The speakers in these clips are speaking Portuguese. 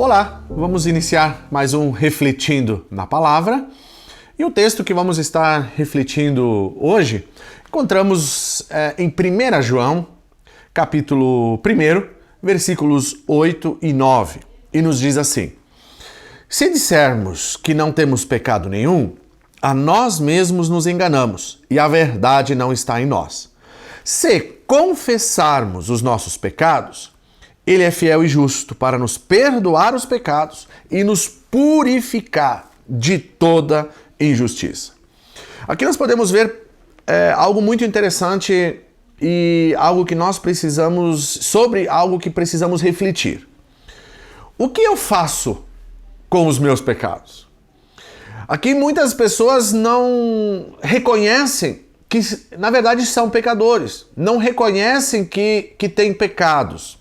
Olá, vamos iniciar mais um Refletindo na Palavra. E o texto que vamos estar refletindo hoje, encontramos em 1 João, capítulo 1, versículos 8 e 9. E nos diz assim: Se dissermos que não temos pecado nenhum, a nós mesmos nos enganamos e a verdade não está em nós. Se confessarmos os nossos pecados, Ele é fiel e justo para nos perdoar os pecados e nos purificar de toda injustiça. Aqui nós podemos ver algo muito interessante e algo que nós precisamos refletir. O que eu faço com os meus pecados? Aqui muitas pessoas não reconhecem que, na verdade, são pecadores. Não reconhecem que têm pecados.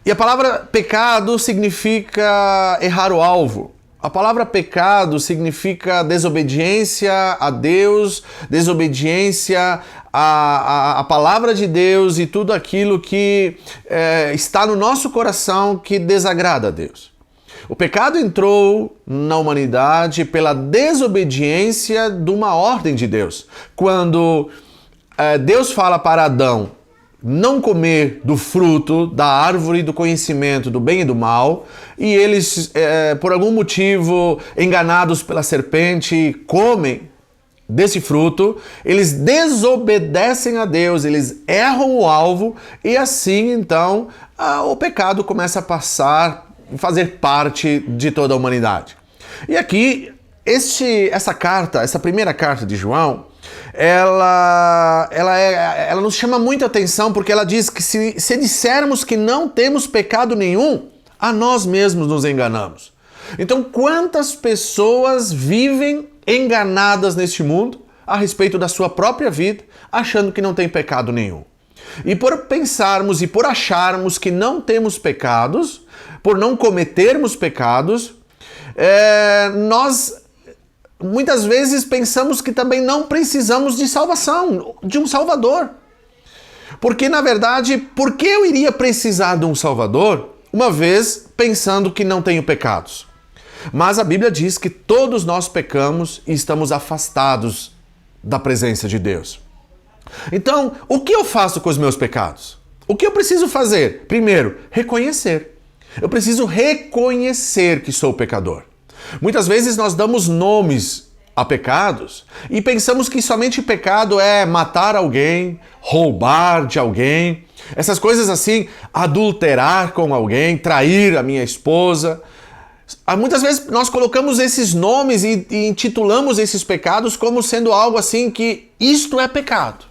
E a palavra pecado significa errar o alvo. A palavra pecado significa desobediência a Deus, desobediência à palavra de Deus e tudo aquilo que está no nosso coração que desagrada a Deus. O pecado entrou na humanidade pela desobediência de uma ordem de Deus. Quando Deus fala para Adão não comer do fruto da árvore do conhecimento do bem e do mal, e eles, por algum motivo, enganados pela serpente, comem desse fruto, eles desobedecem a Deus, eles erram o alvo, e assim, então, o pecado começa a fazer parte de toda a humanidade. E aqui, essa primeira carta de João, ela nos chama muita atenção porque ela diz que se dissermos que não temos pecado nenhum, a nós mesmos nos enganamos. Então, quantas pessoas vivem enganadas neste mundo a respeito da sua própria vida, achando que não tem pecado nenhum? E por pensarmos e por acharmos que não temos pecados, por não cometermos pecados, nós muitas vezes pensamos que também não precisamos de salvação, de um Salvador. Porque, na verdade, por que eu iria precisar de um Salvador, uma vez pensando que não tenho pecados? Mas a Bíblia diz que todos nós pecamos e estamos afastados da presença de Deus. Então, o que eu faço com os meus pecados? O que eu preciso fazer? Primeiro, reconhecer. Eu preciso reconhecer que sou pecador. Muitas vezes nós damos nomes a pecados e pensamos que somente pecado é matar alguém, roubar de alguém, essas coisas assim, adulterar com alguém, trair a minha esposa. Muitas vezes nós colocamos esses nomes e intitulamos esses pecados como sendo algo assim que isto é pecado.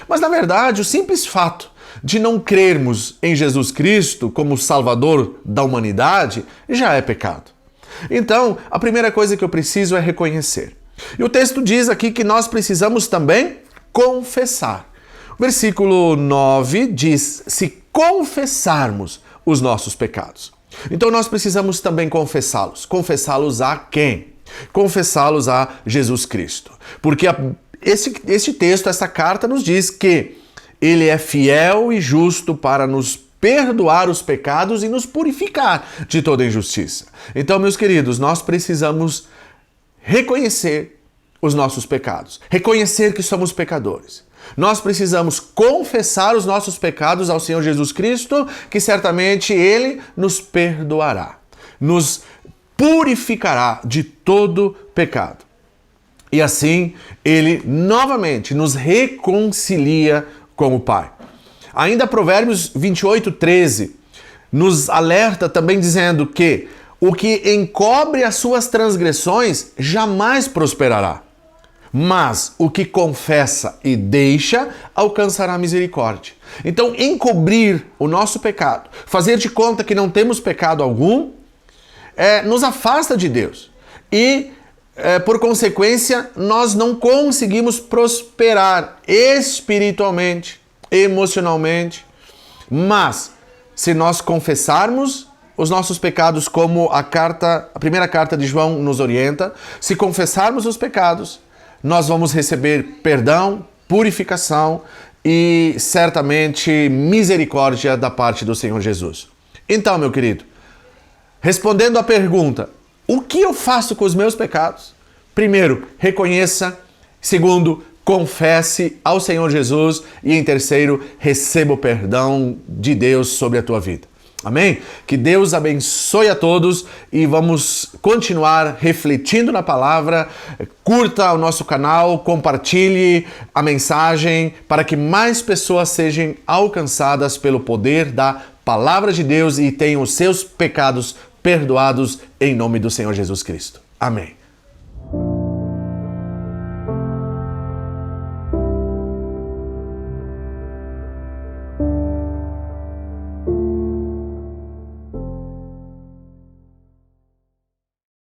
Mas na verdade, o simples fato de não crermos em Jesus Cristo como Salvador da humanidade já é pecado. Então, a primeira coisa que eu preciso é reconhecer. E o texto diz aqui que nós precisamos também confessar. O versículo 9 diz: se confessarmos os nossos pecados. Então nós precisamos também confessá-los. Confessá-los a quem? Confessá-los a Jesus Cristo. Porque este texto, essa carta nos diz que Ele é fiel e justo para nos perdoar os pecados e nos purificar de toda injustiça. Então, meus queridos, nós precisamos reconhecer os nossos pecados, reconhecer que somos pecadores. Nós precisamos confessar os nossos pecados ao Senhor Jesus Cristo, que certamente Ele nos perdoará, nos purificará de todo pecado. E assim, Ele novamente nos reconcilia com o Pai. Ainda Provérbios 28:13 nos alerta também dizendo que o que encobre as suas transgressões jamais prosperará, mas o que confessa e deixa alcançará misericórdia. Então, encobrir o nosso pecado, fazer de conta que não temos pecado algum, nos afasta de Deus. E, por consequência, nós não conseguimos prosperar espiritualmente, emocionalmente. Mas, se nós confessarmos os nossos pecados como a primeira carta de João nos orienta, se confessarmos os pecados, nós vamos receber perdão, purificação e certamente misericórdia da parte do Senhor Jesus. Então, meu querido, respondendo à pergunta: o que eu faço com os meus pecados? Primeiro, reconheça. Segundo, confesse ao Senhor Jesus. E em terceiro, receba o perdão de Deus sobre a tua vida. Amém? Que Deus abençoe a todos e vamos continuar refletindo na palavra. Curta o nosso canal, compartilhe a mensagem para que mais pessoas sejam alcançadas pelo poder da palavra de Deus e tenham os seus pecados perdoados em nome do Senhor Jesus Cristo. Amém.